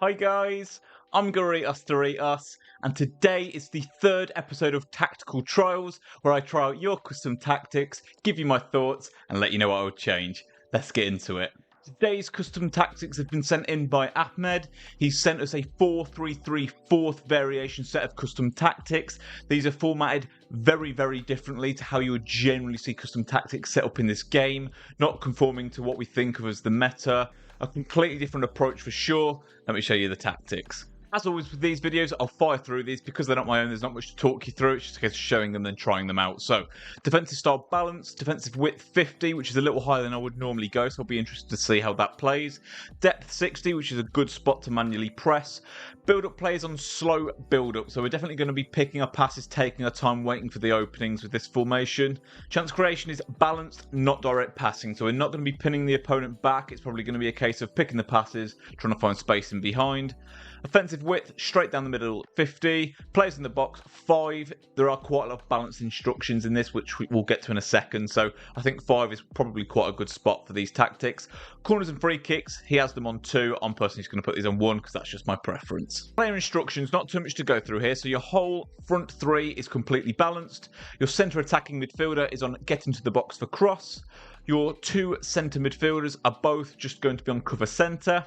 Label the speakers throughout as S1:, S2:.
S1: Hi guys, I'm Goritas Doritas, and today is the third episode of Tactical Trials, where I try out your custom tactics, give you my thoughts, and let you know what I would change. Let's get into it. Today's custom tactics have been sent in by Ahmed. He's sent us a 4-3-3 fourth variation set of custom tactics. These are formatted very, very differently to how you would generally see custom tactics set up in this game, not conforming to what we think of as the meta. A completely different approach for sure. Let me show you the tactics. As always with these videos, I'll fire through these because they're not my own. There's not much to talk you through. It's just a case of showing them and then trying them out. So, defensive style balance, defensive width 50, which is a little higher than I would normally go. So I'll be interested to see how that plays. Depth 60, which is a good spot to manually press. Build-up plays on slow build-up. So we're definitely going to be picking our passes, taking our time, waiting for the openings with this formation. Chance creation is balanced, not direct passing. So we're not going to be pinning the opponent back. It's probably going to be a case of picking the passes, trying to find space in behind. Offensive width, straight down the middle, 50. Players in the box, 5. There are quite a lot of balanced instructions in this, which we'll get to in a second. So I think 5 is probably quite a good spot for these tactics. Corners and free kicks, he has them on 2. I'm personally just going to put these on 1 because that's just my preference. Player instructions, not too much to go through here. So your whole front 3 is completely balanced. Your centre attacking midfielder is on get into the box for cross. Your 2 centre midfielders are both just going to be on cover centre.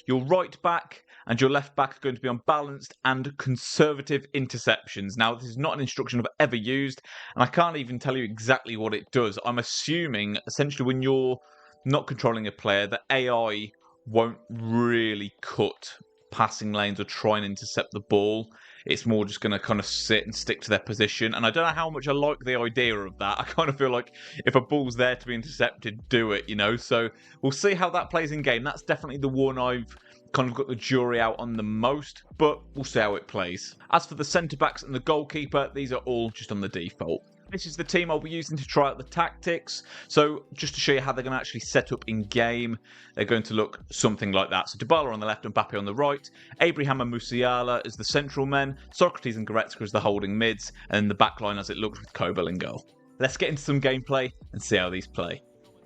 S1: Your right back and your left back are going to be on balanced and conservative interceptions. Now, this is not an instruction I've ever used, and I can't even tell you exactly what it does. I'm assuming, essentially, when you're not controlling a player, the AI won't really cut passing lanes or try and intercept the ball. It's more just going to kind of sit and stick to their position. And I don't know how much I like the idea of that. I kind of feel like if a ball's there to be intercepted, do it, you know? So we'll see how that plays in game. That's definitely the one I've kind of got the jury out on the most, but we'll see how it plays. As for the centre-backs and the goalkeeper, these are all just on the default. This is the team I'll be using to try out the tactics. So just to show you how they're going to actually set up in game, they're going to look something like that. So Dybala on the left and Mbappe on the right. Abraham and Musiala as the central men. Socrates and Goretzka as the holding mids. And the back line as it looks with Kobel in goal. Let's get into some gameplay and see how these play.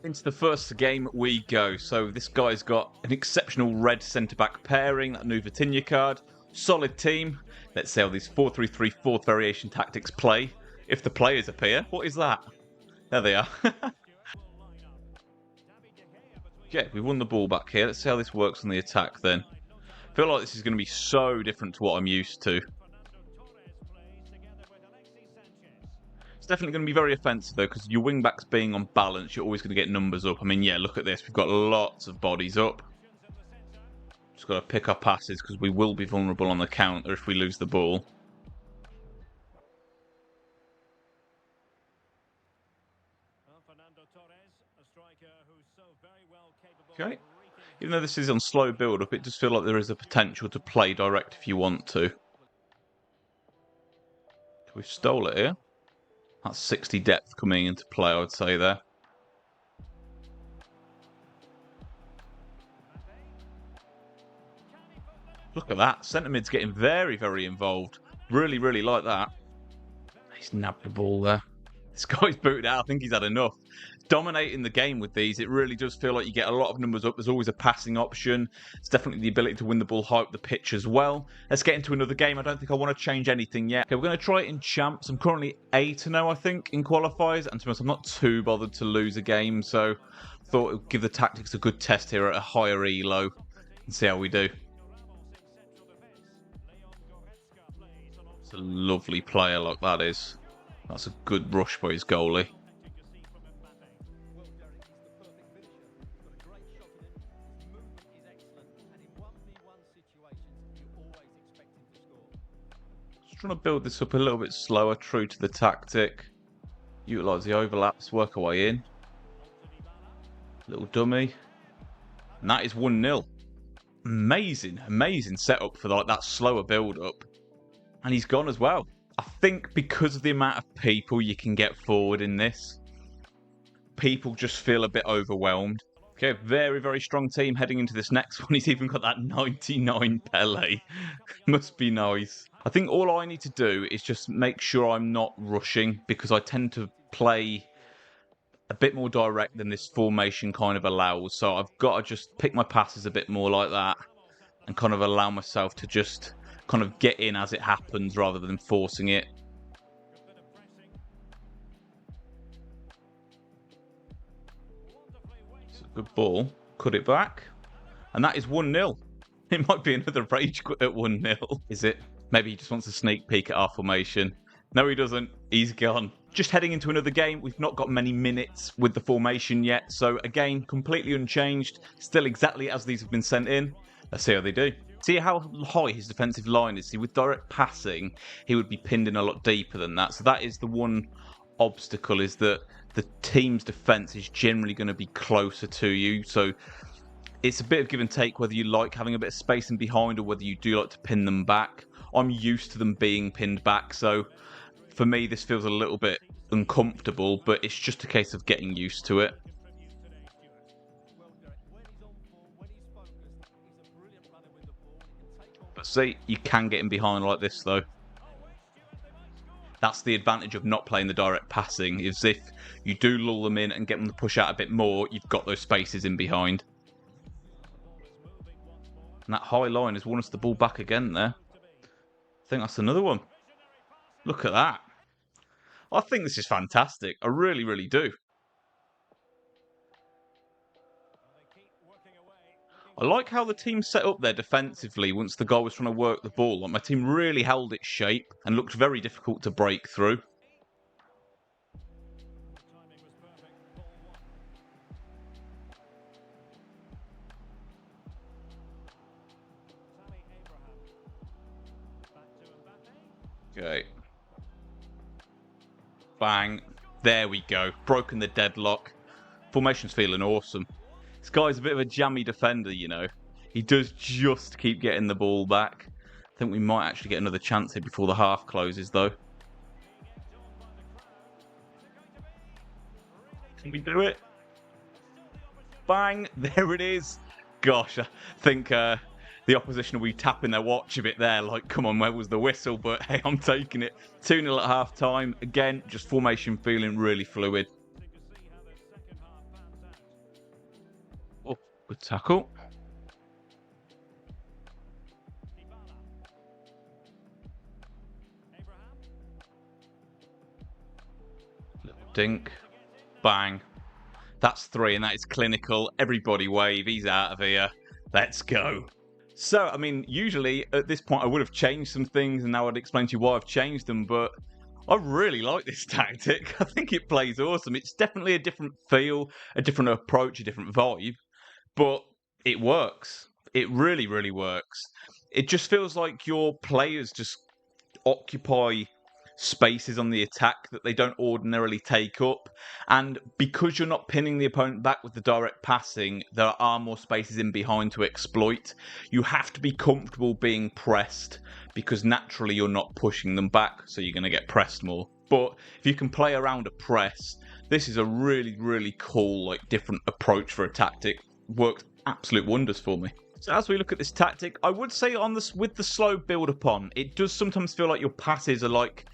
S1: Into the first game we go. So this guy's got an exceptional red centre-back pairing, that new Vitinha card. Solid team. Let's see how these 4-3-3 fourth variation tactics play. If the players appear. What is that? There they are. Okay, we won the ball back here. Let's see how this works on the attack then. I feel like this is going to be so different to what I'm used to. It's definitely going to be very offensive though, because your wing backs being on balance, you're always going to get numbers up. I mean, yeah, look at this. We've got lots of bodies up. Just got to pick our passes because we will be vulnerable on the counter if we lose the ball. Okay. Even though this is on slow build-up, it does feel like there is a potential to play direct if you want to. We've stole it here. That's 60 depth coming into play, I would say there. Look at that. Centre mid's getting very, very involved. Really, really like that. He's nabbed the ball there. This guy's booted out. I think he's had enough. Dominating the game with these, it really does feel like you get a lot of numbers up. There's always a passing option. It's definitely the ability to win the ball high up the pitch as well. Let's get into another game. I don't think I want to change anything yet. Okay, we're going to try it in champs. I'm currently 8-0, I think, in qualifiers. And to be honest, I'm not too bothered to lose a game. So I thought it would give the tactics a good test here at a higher elo and see how we do. It's a lovely player like that is. That's a good rush by his goalie. Just trying to build this up a little bit slower, true to the tactic. Utilise the overlaps, work our way in. Little dummy. And that is 1-0. Amazing, amazing setup for like that slower build-up. And he's gone as well. I think because of the amount of people you can get forward in this, people just feel a bit overwhelmed. Okay, very, very strong team heading into this next one. He's even got that 99 Pele. Must be nice. I think all I need to do is just make sure I'm not rushing, because I tend to play a bit more direct than this formation kind of allows. So I've got to just pick my passes a bit more like that. and kind of allow myself to just kind of get in as it happens rather than forcing it. It's a good ball. Cut it back. And that is 1-0. It might be another rage quit at 1-0. Is it? Maybe he just wants a sneak peek at our formation. No, he doesn't. He's gone. Just heading into another game. We've not got many minutes with the formation yet. So again, completely unchanged. Still exactly as these have been sent in. Let's see how they do. See how high his defensive line is. See, with direct passing, he would be pinned in a lot deeper than that. So that is the one obstacle, is that the team's defense is generally going to be closer to you. So it's a bit of give and take whether you like having a bit of space in behind or whether you do like to pin them back. I'm used to them being pinned back, so for me this feels a little bit uncomfortable, but it's just a case of getting used to it. But see, you can get in behind like this though. That's the advantage of not playing the direct passing, is if you do lull them in and get them to push out a bit more, you've got those spaces in behind. And that high line has won us the ball back again there. I think that's another one. Look at that. I think this is fantastic. I really, really do. I like how the team set up there defensively once the guy was trying to work the ball. Like, my team really held its shape and looked very difficult to break through. Okay. Bang. There we go. Broken the deadlock. Formation's feeling awesome. This guy's a bit of a jammy defender, you know. He does just keep getting the ball back. I think we might actually get another chance here before the half closes, though. Can we do it? Bang. There it is. Gosh, I think the opposition will be tapping their watch a bit there, like, come on, where was the whistle? But hey, I'm taking it. 2-0 at half time. Again, just formation feeling really fluid. Oh, good tackle. Little dink. Bang. That's 3, and that is clinical. Everybody wave. He's out of here. Let's go. So, I mean, usually at this point I would have changed some things and now I'd explain to you why I've changed them, but I really like this tactic. I think it plays awesome. It's definitely a different feel, a different approach, a different vibe, but it works. It really, really works. It just feels like your players just occupy spaces on the attack that they don't ordinarily take up, and because you're not pinning the opponent back with the direct passing, there are more spaces in behind to exploit. You have to be comfortable being pressed because naturally you're not pushing them back, so you're going to get pressed more. But if you can play around a press, this is a really, really cool, like, different approach for a tactic. Worked absolute wonders for me. So as we look at this tactic, I would say on this, with the slow build upon, it does sometimes feel like your passes are like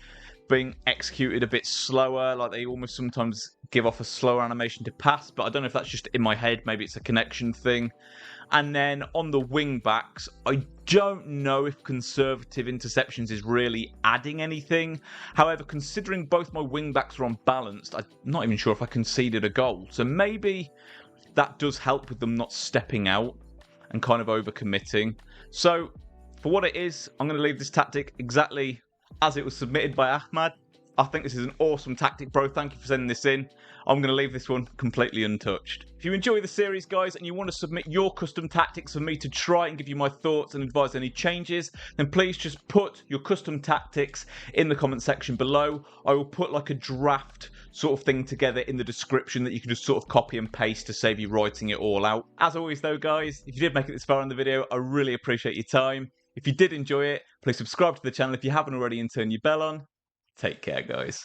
S1: being executed a bit slower, like they almost sometimes give off a slower animation to pass, but I don't know if that's just in my head, maybe it's a connection thing. And then on the wing backs, I don't know if conservative interceptions is really adding anything. However, considering both my wing backs are unbalanced, I'm not even sure if I conceded a goal. So maybe that does help with them not stepping out and kind of overcommitting. So for what it is, I'm going to leave this tactic exactly as it was submitted by Ahmad. I think this is an awesome tactic, bro. Thank you for sending this in. I'm going to leave this one completely untouched. If you enjoy the series, guys, and you want to submit your custom tactics for me to try and give you my thoughts and advise any changes, then please just put your custom tactics in the comment section below. I will put like a draft sort of thing together in the description that you can just sort of copy and paste to save you writing it all out. As always though, guys, if you did make it this far in the video, I really appreciate your time. If you did enjoy it, please subscribe to the channel if you haven't already and turn your bell on. Take care, guys.